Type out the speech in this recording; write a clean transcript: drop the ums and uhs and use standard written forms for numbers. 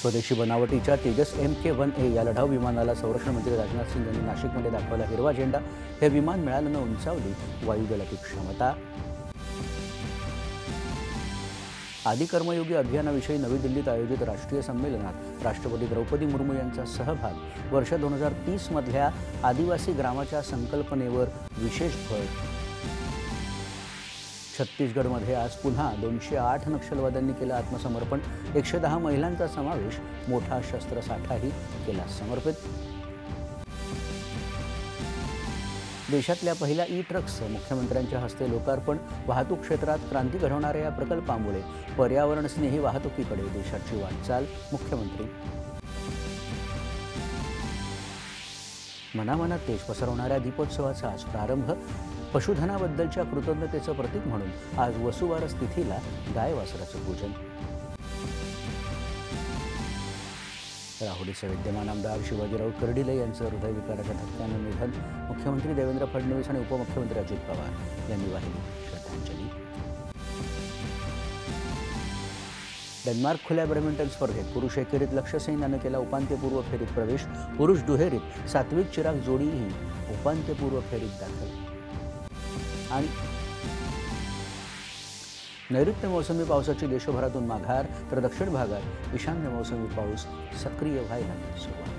स्वदेशी बनावटीच्या तेजस MK-1A या लढाऊ विमानाला संरक्षण मंत्री राजनाथ सिंग यांनी नाशिकमध्ये दाखवला हिरवा झेंडा। हे विमान मिळाल्यानं उंचावली वायुदलाची क्षमता। आदि कर्मयोगी अभियानाविषयी नवी दिल्लीत आयोजित राष्ट्रीय संमेलनात राष्ट्रपती द्रौपदी मुर्मू यांचा सहभाग। वर्ष 2030 मधल्या आदिवासी ग्रामाच्या संकल्पनेवर विशेष भर। छत्तीसगडमध्ये आज पुन्हा 208 नक्षलवाद्यांनी केलं आत्मसमर्पण। 110 महिलांचा समावेश। मोठा शस्त्रसाठाही केला समर्पित। देशातल्या पहिल्या ई-ट्रक्सचं मुख्यमंत्र्यांच्या हस्ते लोकार्पण। वाहतूक क्षेत्रात क्रांती घडवणाऱ्या या प्रकल्पामुळे पर्यावरणस्नेही वाहतुकीकडे देशाची वाटचाल। मुख्यमंत्री मनामनात तेज पसरवणाऱ्या दीपोत्सवाचा आज प्रारंभ। पशुधनाबद्दलच्या कृतज्ञतेचं प्रतीक म्हणून आज वसुबारस तिथीला गायवासराचं पूजन। राहुरीचे विद्यमान आमदार शिवाजीराव कर्डिले यांचं हृदयविकाराच्या धक्क्यानं निधन। मुख्यमंत्री देवेंद्र फडणवीस आणि उपमुख्यमंत्री अजित पवार यांनी वाहिली श्रद्धांजली। डेन्मार्क खुल्या बॅडमिंटन स्पर्धेत पुरुष एकेरीत लक्ष्य सेन यानं केला उपांत्यपूर्व फेरीत प्रवेश। पुरुष दुहेरीत सात्विक चिराग जोडीही उपांत्यपूर्व फेरीत दाखल। आणि नैऋत्य मोसमी पावसाची देशभरातून माघार, तर दक्षिण भागात ईशान्य मोसमी पाऊस सक्रिय व्हायला सुरुवात।